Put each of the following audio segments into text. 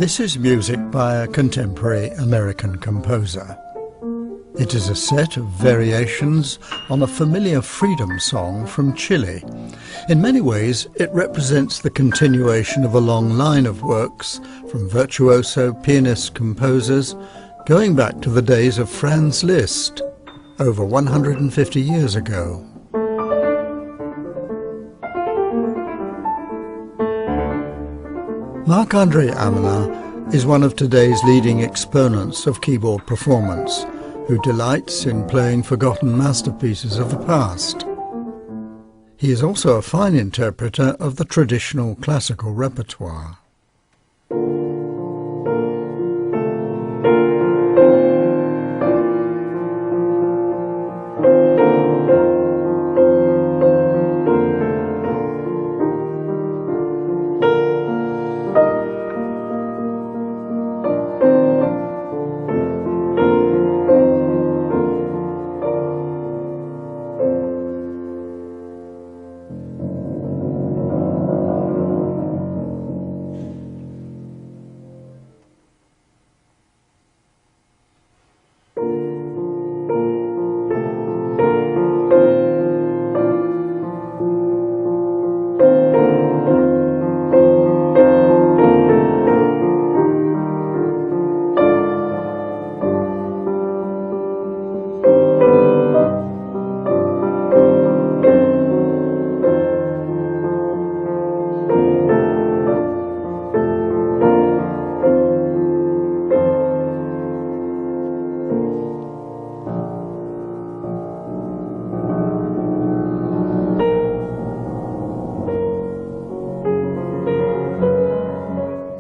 This is music by a contemporary American composer. It is a set of variations on a familiar freedom song from Chile. In many ways, it represents the continuation of a long line of works from virtuoso pianist composers going back to the days of Franz Liszt, over 150 years ago. Marc-André Hamelin is one of today's leading exponents of keyboard performance, who delights in playing forgotten masterpieces of the past. He is also a fine interpreter of the traditional classical repertoire.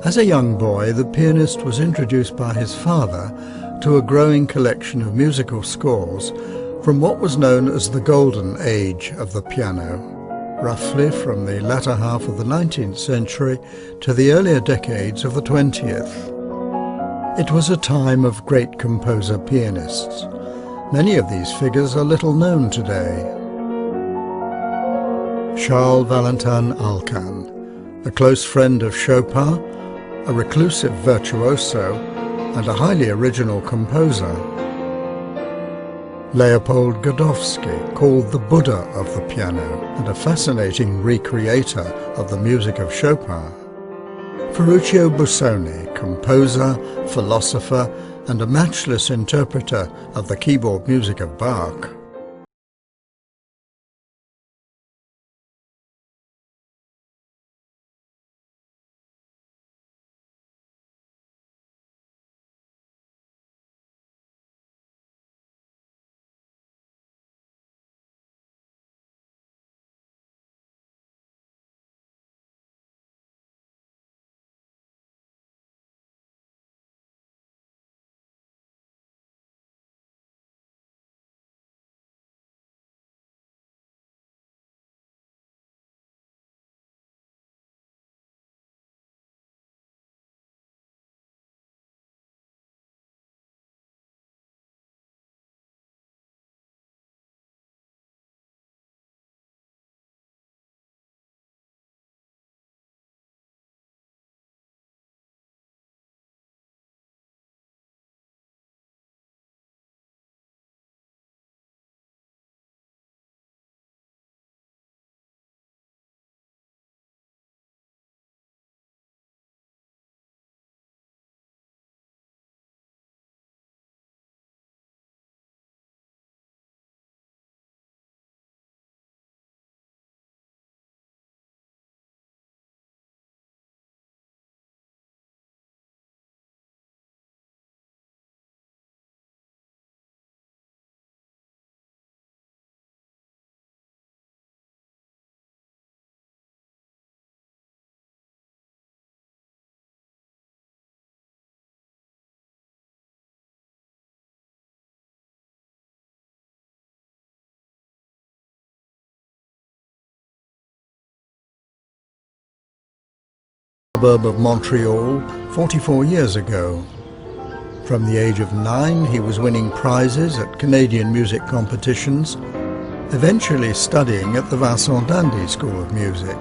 As a young boy, the pianist was introduced by his father to a growing collection of musical scores from what was known as the golden age of the piano, roughly from the latter half of the 19th century to the earlier decades of the 20th. It was a time of great composer pianists. Many of these figures are little known today. Charles Valentin Alcan, a close friend of Chopin, a reclusive virtuoso and a highly original composer. Leopold Godowsky, called the Buddha of the piano and a fascinating recreator of the music of Chopin. Ferruccio Busoni, composer, philosopher and a matchless interpreter of the keyboard music of Bach. Suburb of Montreal 44 years ago. From the age of 9, he was winning prizes at Canadian music competitions, eventually studying at the Vincent d'Indy School of Music.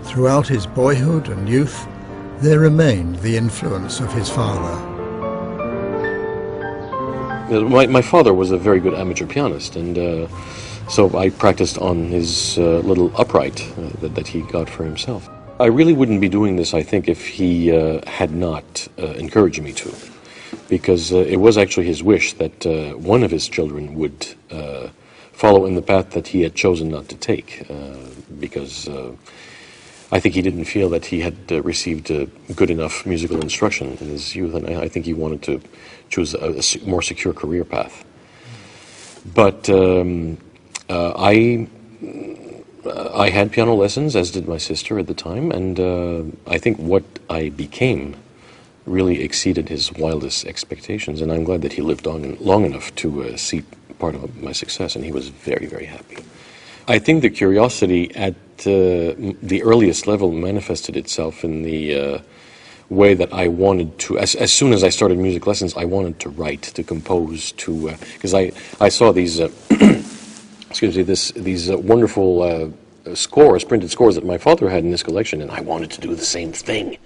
Throughout his boyhood and youth, there remained the influence of his father. My father was a very good amateur pianist, and so I practiced on his little upright that he got for himself. I really wouldn't be doing this, I think, if he had not encouraged me to, because it was actually his wish that one of his children would follow in the path that he had chosen not to take, because I think he didn't feel that he had received good enough musical instruction in his youth, and I think he wanted to choose a more secure career path. But I had piano lessons, as did my sister at the time, and I think what I became really exceeded his wildest expectations, and I'm glad that he lived on long enough to see part of my success, and he was very, very happy. I think the curiosity at the earliest level manifested itself in the way that I wanted to, as soon as I started music lessons, I wanted to write, to compose, to, because I saw these, excuse me, these wonderful scores, printed scores that my father had in his collection, and I wanted to do the same thing.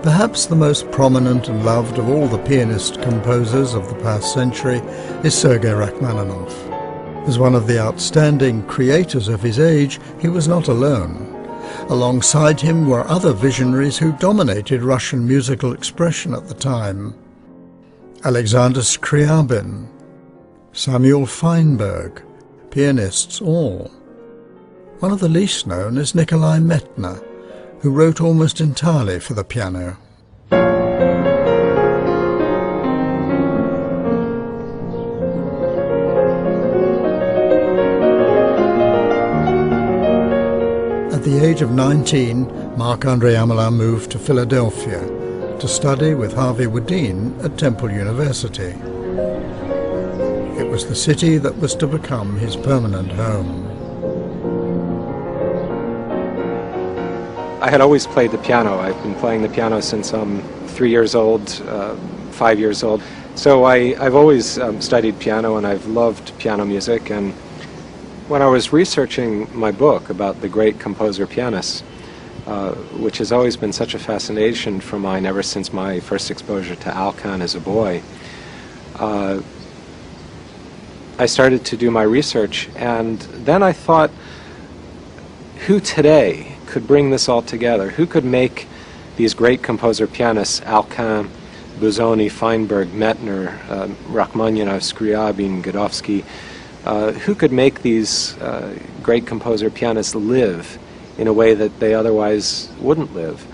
Perhaps the most prominent and loved of all the pianist-composers of the past century is Sergei Rachmaninoff. As one of the outstanding creators of his age, he was not alone. Alongside him were other visionaries who dominated Russian musical expression at the time. Alexander Scriabin, Samuel Feinberg, pianists all. One of the least known is Nikolai Metner, who wrote almost entirely for the piano. At the age of 19, Marc-André Hamelin moved to Philadelphia to study with Harvey Woodin at Temple University. It was the city that was to become his permanent home. I had always played the piano. I've been playing the piano since I'm 3 years old, 5 years old. So I've always studied piano, and I've loved piano music. And when I was researching my book about the great composer-pianists, which has always been such a fascination for mine ever since my first exposure to Alkan as a boy, I started to do my research, and then I thought, who today could bring this all together? Who could make these great composer-pianists, Alkan, Busoni, Feinberg, Metner, Rachmaninoff, Scriabin, Godofsky, who could make these great composer-pianists live in a way that they otherwise wouldn't live?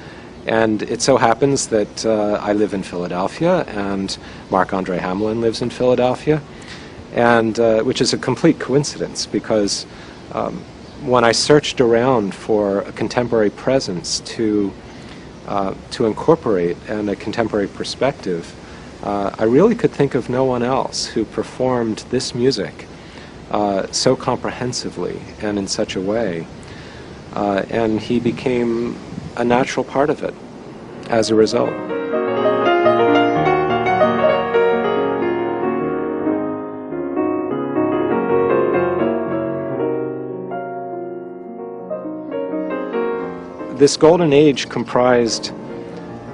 And it so happens that I live in Philadelphia, and Marc-André Hamelin lives in Philadelphia, and which is a complete coincidence, because when I searched around for a contemporary presence to incorporate and a contemporary perspective, I really could think of no one else who performed this music so comprehensively and in such a way, and he became a natural part of it as a result. This golden age comprised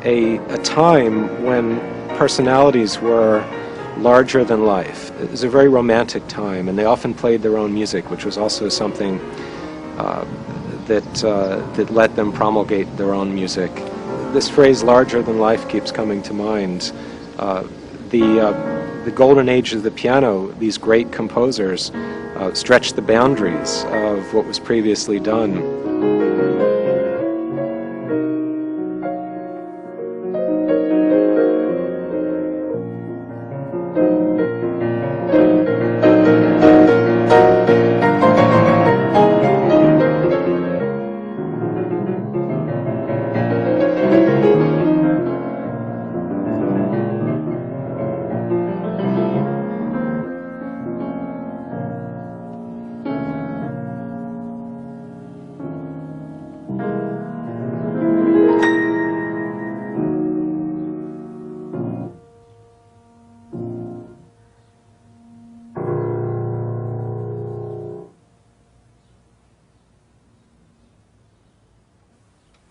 a time when personalities were larger than life. It was a very romantic time, and they often played their own music, which was also something that let them promulgate their own music. This phrase, larger than life, keeps coming to mind. The the golden age of the piano, these great composers stretched the boundaries of what was previously done.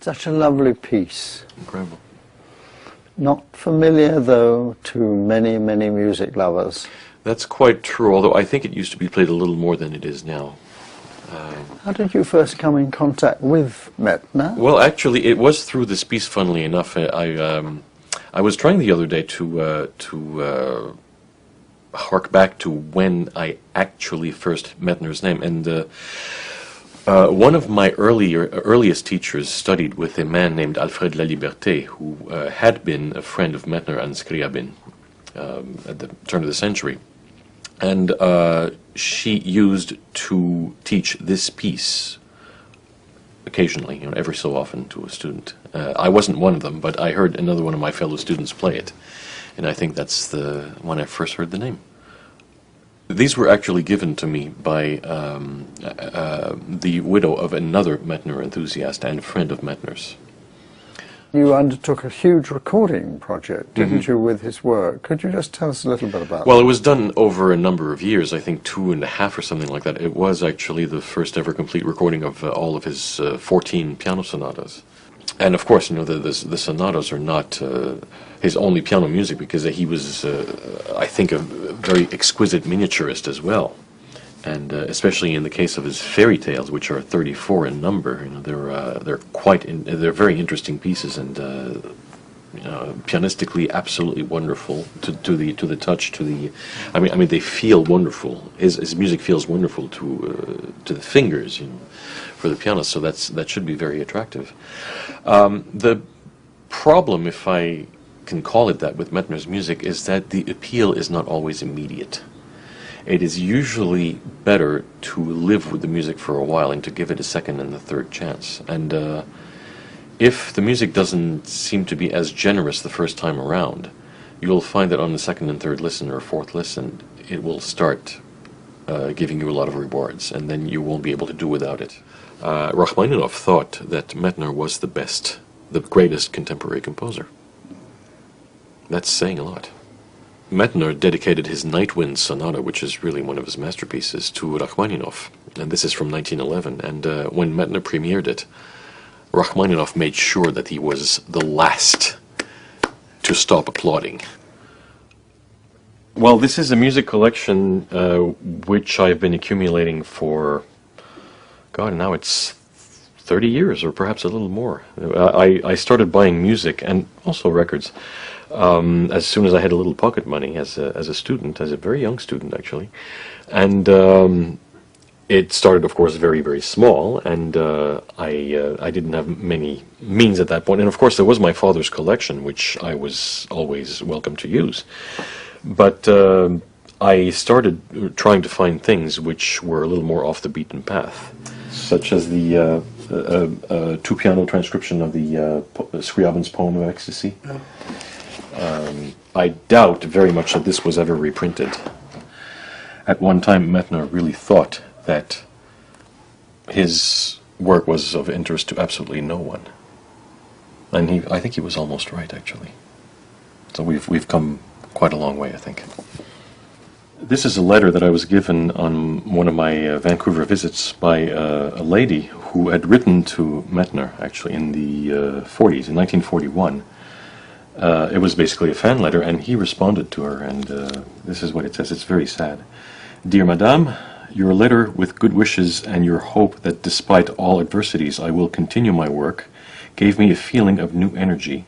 Such a lovely piece. Incredible. Not familiar, though, to many, many music lovers. That's quite true, although I think it used to be played a little more than it is now. How did you first come in contact with Mettner? Well, actually, it was through this piece, funnily enough. I was trying the other day to hark back to when I actually first met Mettner's name, and one of my earliest teachers studied with a man named Alfred Laliberté, who had been a friend of Mettner and Scriabin at the turn of the century. And she used to teach this piece occasionally, every so often to a student. I wasn't one of them, but I heard another one of my fellow students play it. And I think that's the when I first heard the name. These were actually given to me by the widow of another Mettner enthusiast and friend of Mettner's. You undertook a huge recording project, didn't you, with his work? Could you just tell us a little bit about Well, that? it was done over a number of years, I think 2.5 or something like that. It was actually the first ever complete recording of all of his 14 piano sonatas. And of course, the sonatas are not his only piano music, because he was, I think, a very exquisite miniaturist as well. And especially in the case of his fairy tales, which are 34 in number, they're very interesting pieces, and pianistically absolutely wonderful to the touch, I mean they feel wonderful. His music feels wonderful to the fingers, for the pianist. So that should be very attractive. The problem, if I can call it that, with Mettner's music is that the appeal is not always immediate. It is usually better to live with the music for a while and to give it a second and a third chance. And if the music doesn't seem to be as generous the first time around, you'll find that on the second and third listen or fourth listen, it will start giving you a lot of rewards, and then you won't be able to do without it. Rachmaninoff thought that Mettner was the greatest contemporary composer. That's saying a lot. Mettner dedicated his Night Wind Sonata, which is really one of his masterpieces, to Rachmaninoff, and this is from 1911. And when Mettner premiered it, Rachmaninoff made sure that he was the last to stop applauding. Well, this is a music collection which I've been accumulating for, God, now it's 30 years, or perhaps a little more. I started buying music and also records as soon as I had a little pocket money as a student, as a very young student actually, and it started, of course, very, very small, and I didn't have many means at that point. And of course, there was my father's collection, which I was always welcome to use. But I started trying to find things which were a little more off the beaten path, such as the two-piano transcription of the Scriabin's poem of Ecstasy. I doubt very much that this was ever reprinted. At one time, Mettner really thought that his work was of interest to absolutely no one, and I think he was almost right, actually. So we've come quite a long way, I think. This is a letter that I was given on one of my Vancouver visits by a lady who had written to Mettner, actually, in the 40s, in 1941. It was basically a fan letter, and he responded to her, and this is what it says. It's very sad. Dear Madame, your letter with good wishes and your hope that despite all adversities I will continue my work gave me a feeling of new energy,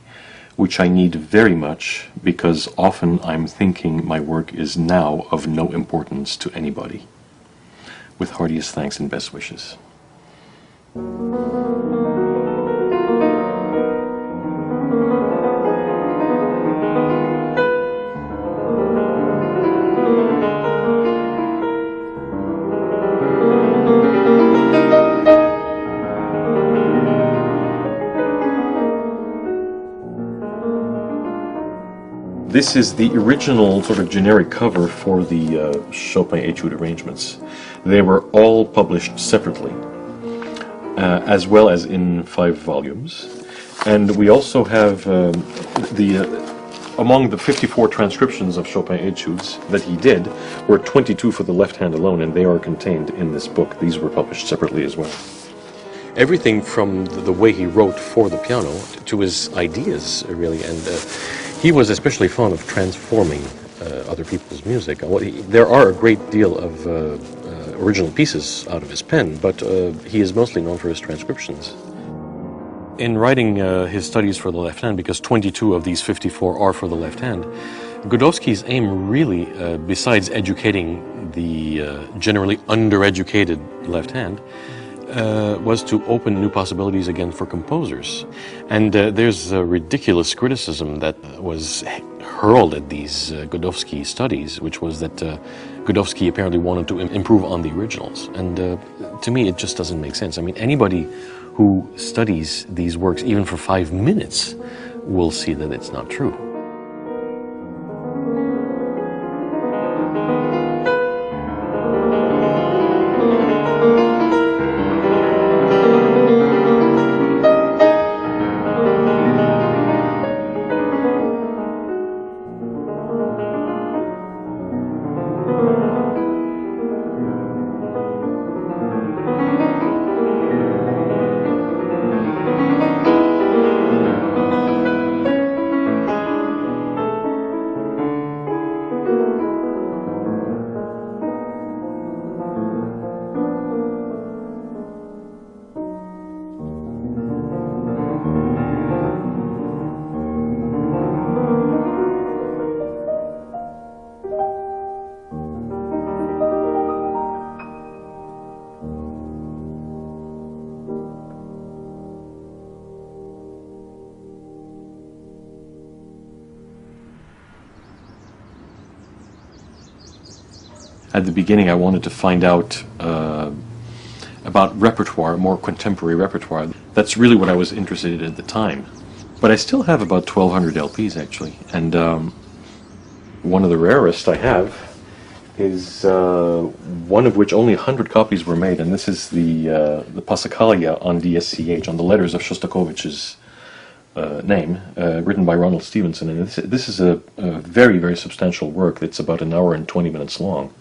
which I need very much because often I'm thinking my work is now of no importance to anybody. With heartiest thanks and best wishes. This is the original sort of generic cover for the Chopin Etude arrangements. They were all published separately, as well as in 5 volumes. And we also have among the 54 transcriptions of Chopin Etudes that he did, were 22 for the left hand alone, and they are contained in this book. These were published separately as well. Everything from the way he wrote for the piano to his ideas, really, and he was especially fond of transforming other people's music. There are a great deal of original pieces out of his pen, but he is mostly known for his transcriptions. In writing his studies for the left hand, because 22 of these 54 are for the left hand, Godowsky's aim really, besides educating the generally undereducated left hand, was to open new possibilities again for composers. And there's a ridiculous criticism that was hurled at these Godowsky studies, which was that Godowsky apparently wanted to improve on the originals. And to me, it just doesn't make sense. I mean, anybody who studies these works, even for 5 minutes, will see that it's not true. At the beginning, I wanted to find out about repertoire, more contemporary repertoire. That's really what I was interested in at the time. But I still have about 1,200 LPs, actually. And one of the rarest I have is one of which only 100 copies were made. And this is the Passacaglia on DSCH, on the letters of Shostakovich's name, written by Ronald Stevenson. And this is a very, very substantial work that's about 1 hour and 20 minutes long.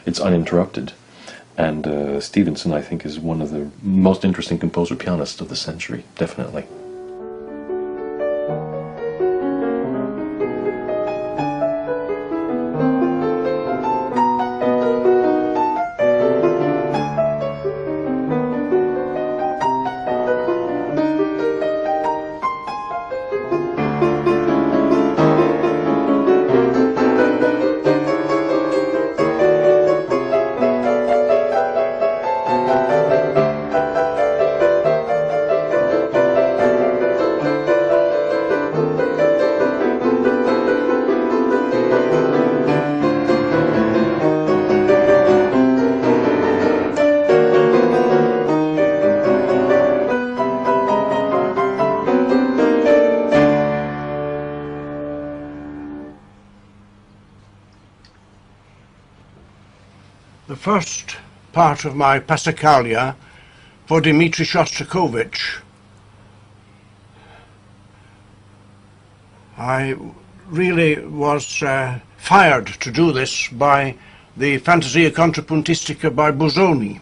It's uninterrupted, and Stevenson, I think, is one of the most interesting composer-pianists of the century, definitely. The first part of my Passacaglia for Dmitri Shostakovich, I really was fired to do this by the Fantasia Contrapuntistica by Busoni,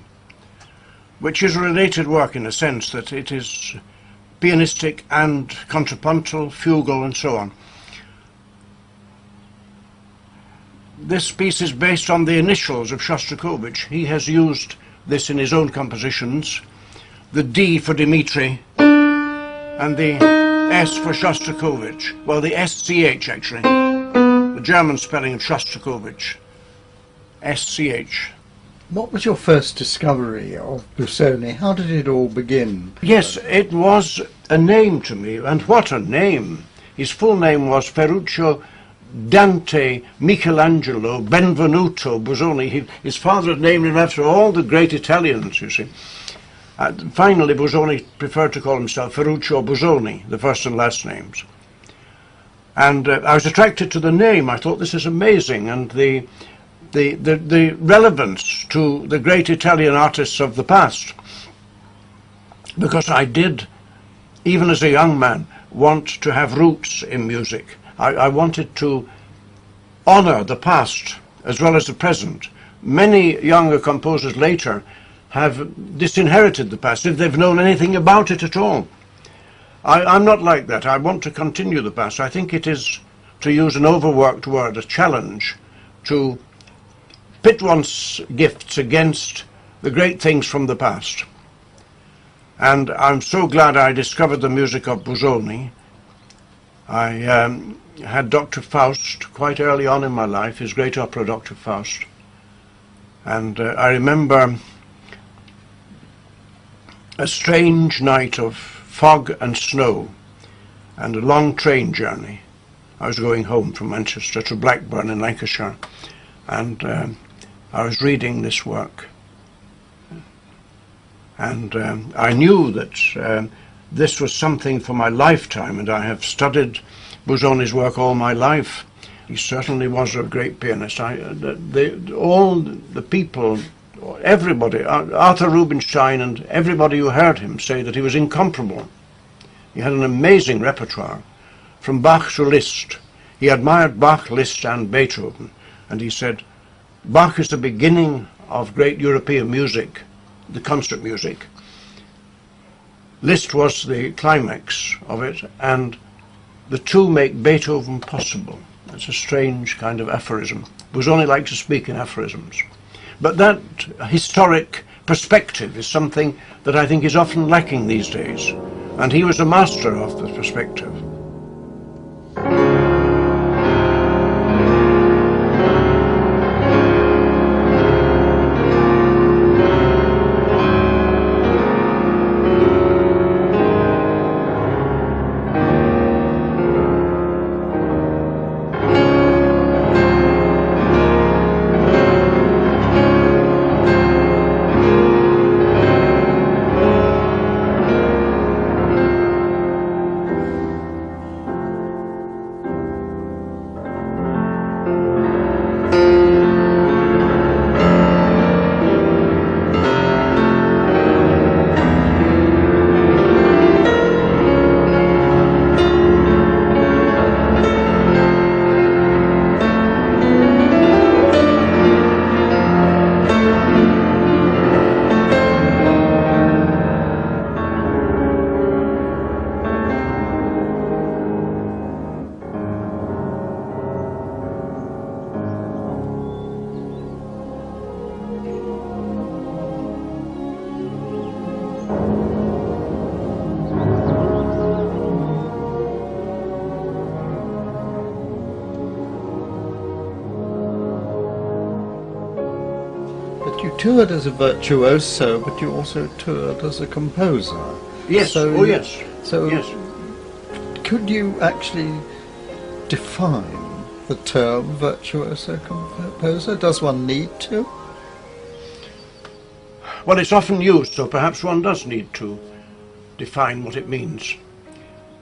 which is a related work in a sense that it is pianistic and contrapuntal, fugal and so on. This piece is based on the initials of Shostakovich. He has used this in his own compositions. The D for Dmitri and the S for Shostakovich. Well, the SCH actually. The German spelling of Shostakovich. SCH. What was your first discovery of Busoni? How did it all begin? Yes, it was a name to me, and what a name! His full name was Ferruccio Dante Michelangelo Benvenuto Busoni. His father had named him after all the great Italians, you see. Finally, Busoni preferred to call himself Ferruccio Busoni, the first and last names. And I was attracted to the name. I thought, this is amazing, and the relevance to the great Italian artists of the past, because I did, even as a young man, want to have roots in music. I wanted to honor the past as well as the present. Many younger composers later have disinherited the past, if they've known anything about it at all. I'm not like that. I want to continue the past. I think it is, to use an overworked word, a challenge to pit one's gifts against the great things from the past. And I'm so glad I discovered the music of Busoni. I had Dr. Faust quite early on in my life, his great opera Dr. Faust. And I remember a strange night of fog and snow and a long train journey. I was going home from Manchester to Blackburn in Lancashire, and I was reading this work, and I knew that this was something for my lifetime, and I have studied Busoni's work all my life. He certainly was a great pianist. All the people, everybody, Arthur Rubinstein and everybody who heard him say that he was incomparable. He had an amazing repertoire, from Bach to Liszt. He admired Bach, Liszt and Beethoven, and he said, Bach is the beginning of great European music, the concert music. Liszt was the climax of it, and the two make Beethoven possible. It's a strange kind of aphorism. Busoni likes to speak in aphorisms. But that historic perspective is something that I think is often lacking these days, and he was a master of the perspective. You toured as a virtuoso, but you also toured as a composer. Yes, yes. So yes. Could you actually define the term virtuoso composer? Does one need to? Well, it's often used, so perhaps one does need to define what it means.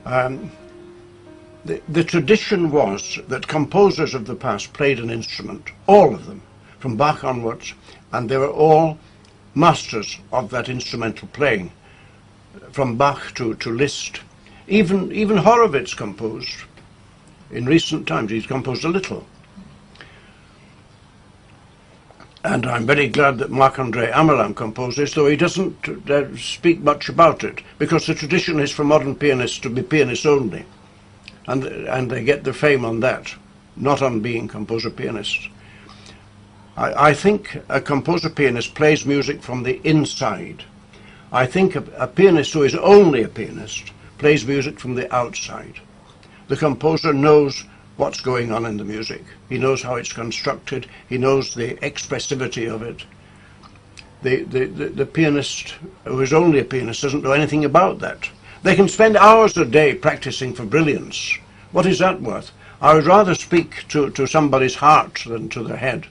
The tradition was that composers of the past played an instrument, all of them, from Bach onwards, and they were all masters of that instrumental playing, from Bach to Liszt. Even Horowitz composed. In recent times he's composed a little. And I'm very glad that Marc-André Hamelin composes, though he doesn't speak much about it, because the tradition is for modern pianists to be pianists only. And they get their fame on that, not on being composer-pianists. I think a composer-pianist plays music from the inside. I think a pianist who is only a pianist plays music from the outside. The composer knows what's going on in the music. He knows how it's constructed. He knows the expressivity of it. The pianist, who is only a pianist, doesn't know anything about that. They can spend hours a day practicing for brilliance. What is that worth? I would rather speak to somebody's heart than to their head.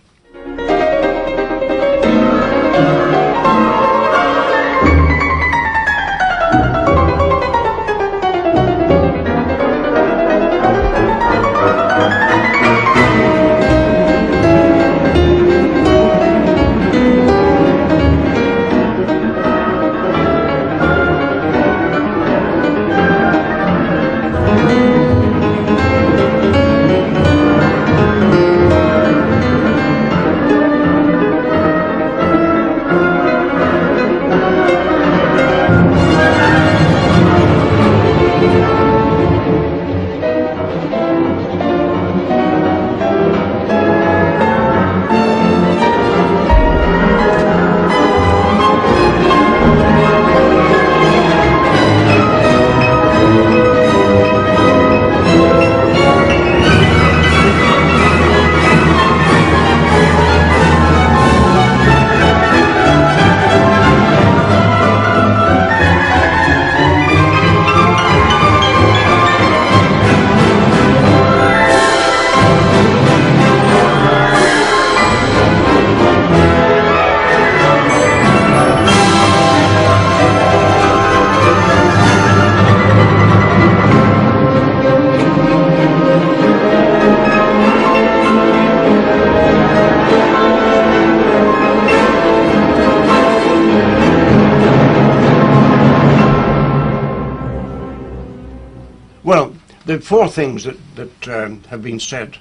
Well, the four things that have been said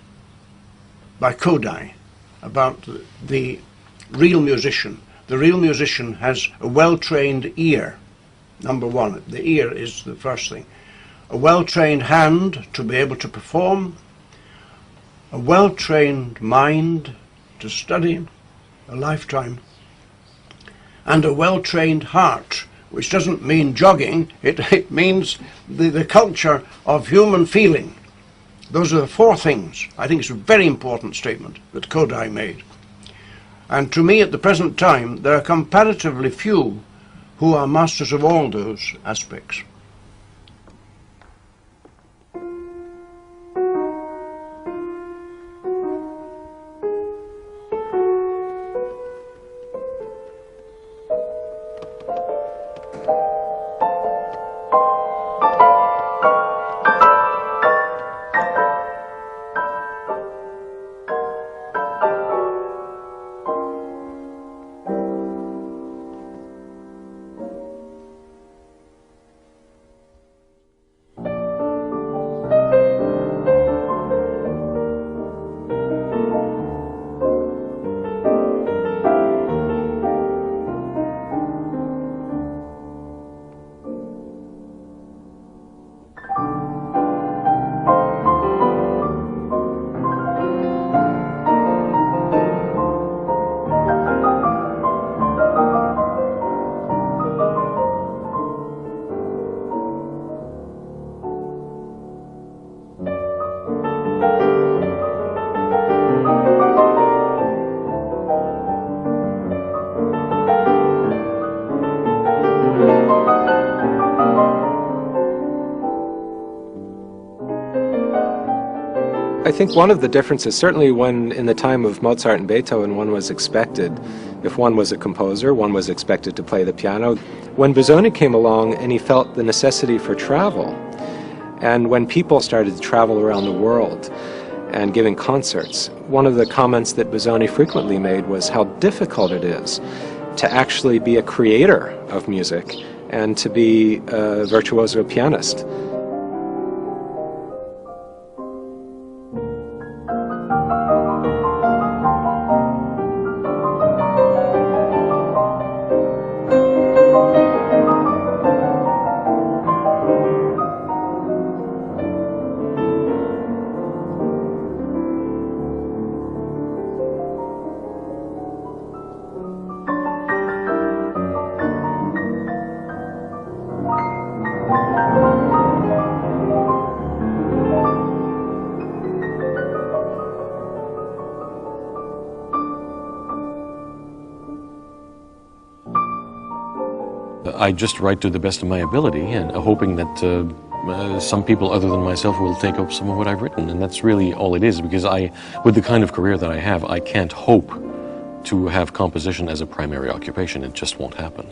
by Kodai about the real musician. The real musician has a well-trained ear. Number one, the ear is the first thing. A well-trained hand to be able to perform, a well-trained mind to study a lifetime, and a well-trained heart, which doesn't mean jogging, it means the culture of human feeling. Those are the four things. I think it's a very important statement that Kodai made. And to me, at the present time, there are comparatively few who are masters of all those aspects. I think one of the differences, certainly when in the time of Mozart and Beethoven, one was expected, if one was a composer, one was expected to play the piano. When Busoni came along and he felt the necessity for travel, and when people started to travel around the world and giving concerts, one of the comments that Busoni frequently made was how difficult it is to actually be a creator of music and to be a virtuoso pianist. I just write to the best of my ability and hoping that some people other than myself will take up some of what I've written. And that's really all it is, because with the kind of career that I have, I can't hope to have composition as a primary occupation. It just won't happen.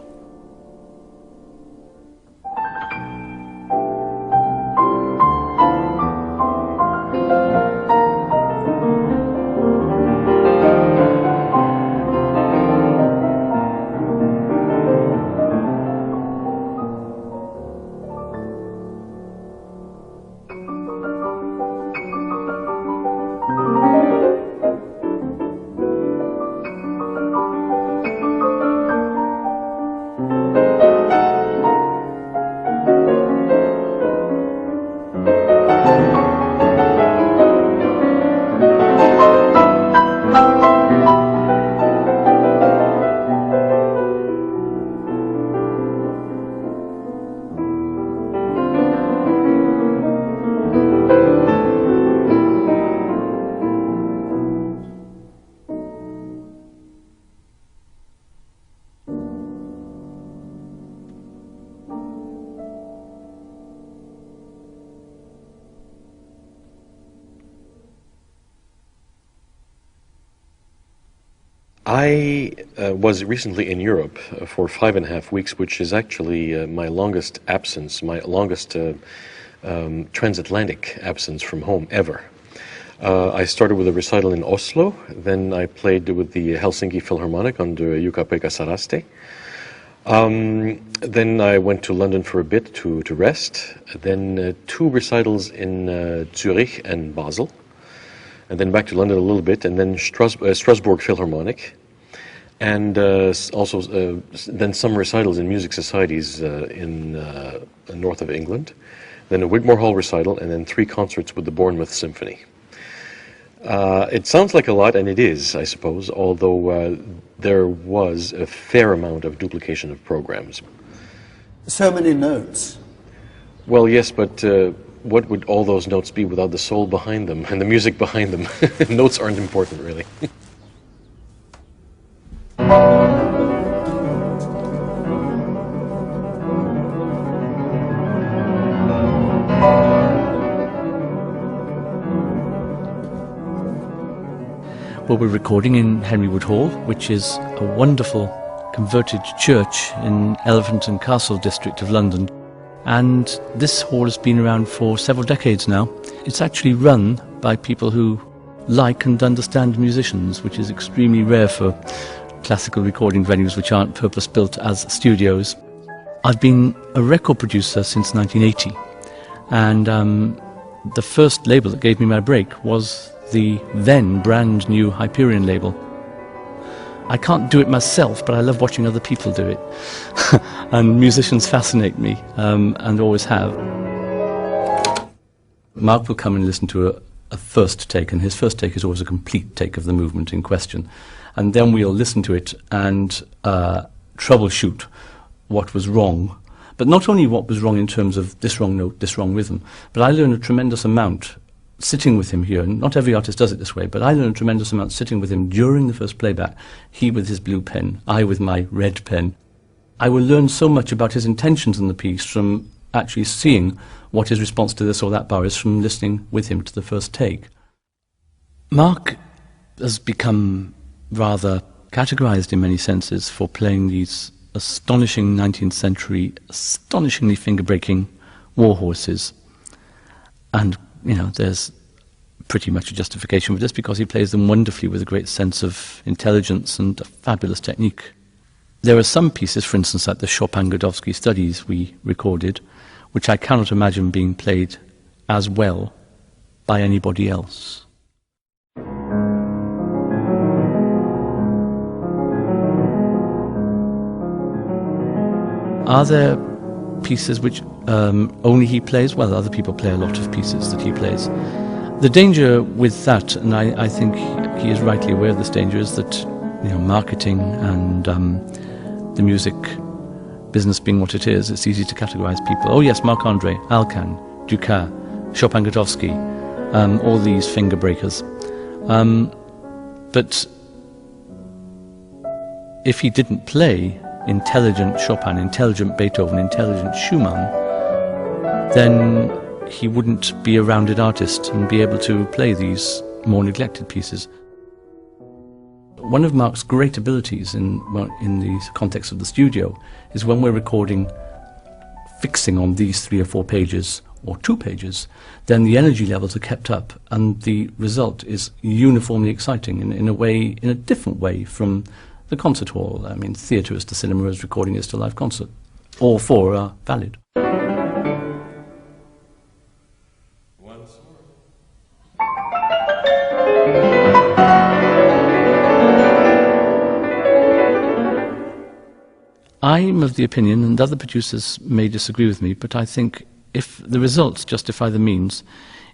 I was recently in Europe for 5.5 weeks, which is actually my longest absence, my longest transatlantic absence from home ever. I started with a recital in Oslo, then I played with the Helsinki Philharmonic under Jukka-Pekka Saraste. Then I went to London for a bit to rest, then 2 recitals in Zurich and Basel, and then back to London a little bit, and then Strasbourg Philharmonic, and also then some recitals in music societies in the north of England, then a Wigmore Hall recital, and then 3 concerts with the Bournemouth Symphony. It sounds like a lot, and it is, I suppose, although there was a fair amount of duplication of programs. So many notes. Well, yes, but what would all those notes be without the soul behind them and the music behind them? Notes aren't important, really. Well, we're recording in Henry Wood Hall, which is a wonderful converted church in Elephant and Castle district of London. And this hall has been around for several decades now. It's actually run by people who like and understand musicians, which is extremely rare for classical recording venues which aren't purpose-built as studios. I've been a record producer since 1980, and the first label that gave me my break was the then brand new Hyperion label. I can't do it myself, but I love watching other people do it. And musicians fascinate me, and always have. Mark will come and listen to a first take, and his first take is always a complete take of the movement in question. And then we'll listen to it and troubleshoot what was wrong. But not only what was wrong in terms of this wrong note, this wrong rhythm, but I learned a tremendous amount sitting with him here. Not every artist does it this way, but I learned a tremendous amount sitting with him during the first playback, he with his blue pen, I with my red pen. I will learn so much about his intentions in the piece from actually seeing what his response to this or that bar is from listening with him to the first take. Mark has become rather categorized in many senses for playing these astonishing 19th century, astonishingly finger-breaking war horses. And you know, there's pretty much a justification for this, because he plays them wonderfully with a great sense of intelligence and a fabulous technique. There are some pieces, for instance, like the Chopin-Godowsky studies we recorded, which I cannot imagine being played as well by anybody else. Are there pieces which only he plays? Well, other people play a lot of pieces that he plays. The danger with that, and I think he is rightly aware of this danger, is that, you know, marketing and the music business being what it is, it's easy to categorize people. Oh yes, Marc-André, Alcan, Dukas, Chopin-Godowsky, all these finger breakers. But if he didn't play intelligent Chopin, intelligent Beethoven, intelligent Schumann, then he wouldn't be a rounded artist and be able to play these more neglected pieces. One of Marc's great abilities in the context of the studio is when we're recording, fixing on these 3 or 4 pages or 2 pages, then the energy levels are kept up and the result is uniformly exciting in a different way from the concert hall. I mean, theatre is to cinema as recording is to live concert. All 4 are valid. I'm of the opinion, and other producers may disagree with me, but I think if the results justify the means,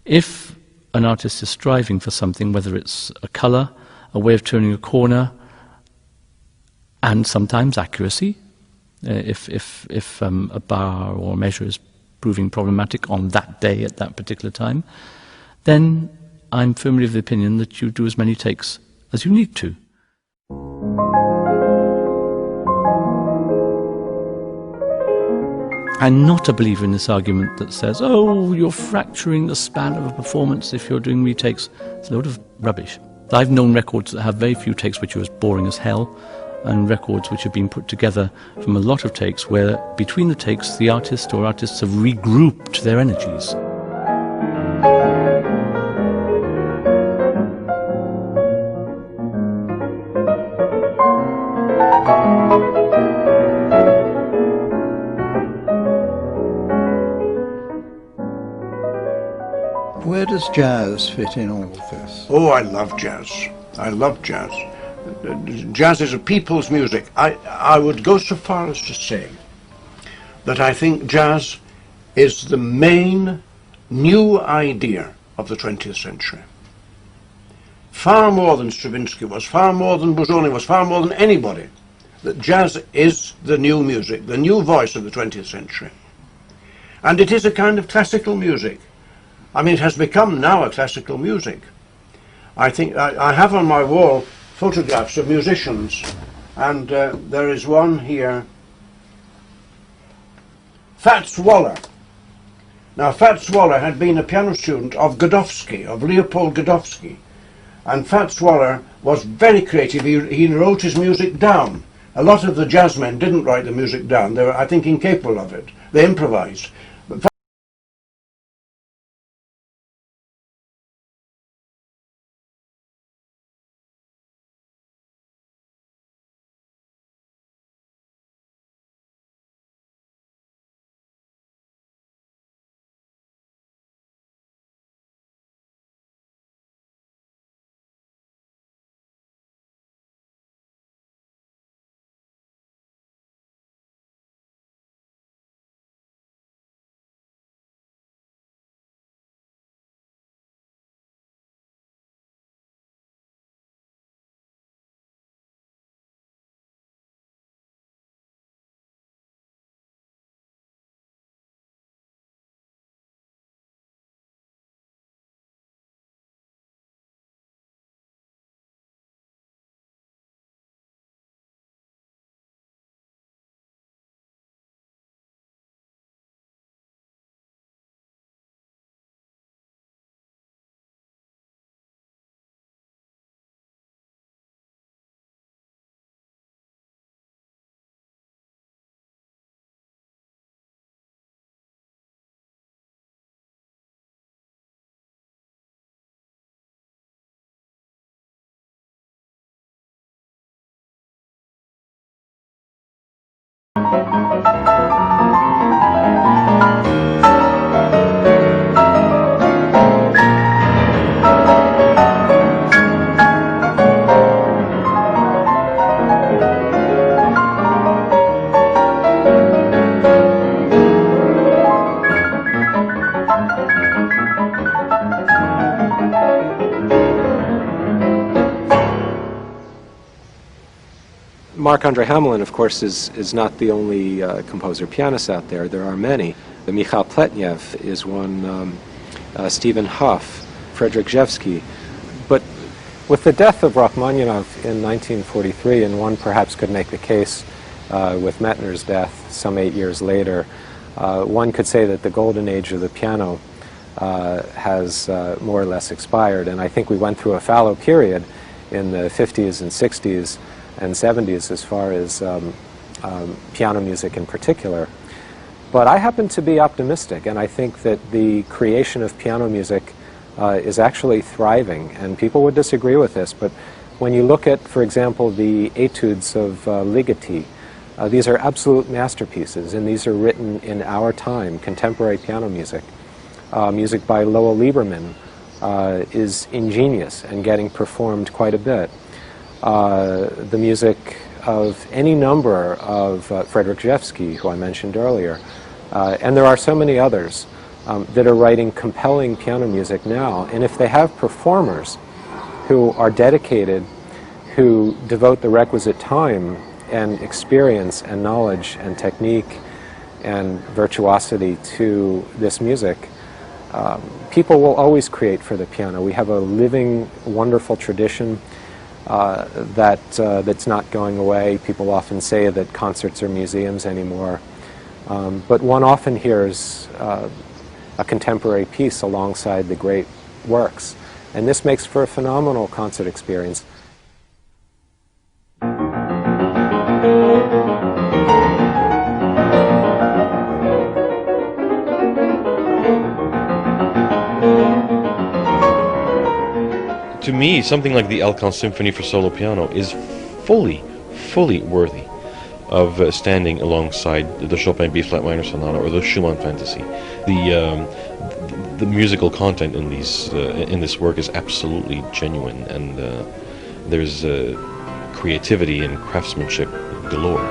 if an artist is striving for something, whether it's a colour, a way of turning a corner, and sometimes accuracy, if a bar or a measure is proving problematic on that day at that particular time, then I'm firmly of the opinion that you do as many takes as you need to. I'm not a believer in this argument that says, oh, you're fracturing the span of a performance if you're doing retakes. It's a load of rubbish. I've known records that have very few takes which are as boring as hell, and records which have been put together from a lot of takes where between the takes the artist or artists have regrouped their energies. Where does jazz fit in all of this? Oh, I love jazz. I love jazz. Jazz is a people's music. I would go so far as to say that I think jazz is the main new idea of the 20th century. Far more than Stravinsky was, far more than Busoni was, far more than anybody. That jazz is the new music, the new voice of the 20th century. And it is a kind of classical music. I mean, it has become now a classical music. I think I have on my wall photographs of musicians, and there is one here. Fats Waller. Now, Fats Waller had been a piano student of Godowsky, of Leopold Godowsky, and Fats Waller was very creative. He wrote his music down. A lot of the jazzmen didn't write the music down. They were, I think, incapable of it. They improvised. But Marc-André Hamelin, of course, is not the only composer-pianist out there. There are many. The Michal Pletnev is one, Stephen Hough, Frederick Rzewski. But with the death of Rachmaninoff in 1943, and one perhaps could make the case with Mettner's death some 8 years later, one could say that the golden age of the piano has more or less expired. And I think we went through a fallow period in the 50s and 60s and 70s as far as piano music in particular. But I happen to be optimistic, and I think that the creation of piano music is actually thriving, and people would disagree with this, but when you look at, for example, the etudes of Ligeti, these are absolute masterpieces, and these are written in our time, contemporary piano music. Music by Lowell Lieberman is ingenious and getting performed quite a bit. The music of any number of Frederick Rzewski, who I mentioned earlier, and there are so many others that are writing compelling piano music now, and if they have performers who are dedicated, who devote the requisite time and experience and knowledge and technique and virtuosity to this music, people will always create for the piano. We have a living, wonderful tradition that's not going away. People often say that concerts are museums anymore, but one often hears a contemporary piece alongside the great works, and this makes for a phenomenal concert experience. To me, something like the Alcan Symphony for solo piano is fully worthy of standing alongside the Chopin B-flat minor sonata or the Schumann Fantasy. The musical content in this work is absolutely genuine, and there's creativity and craftsmanship galore.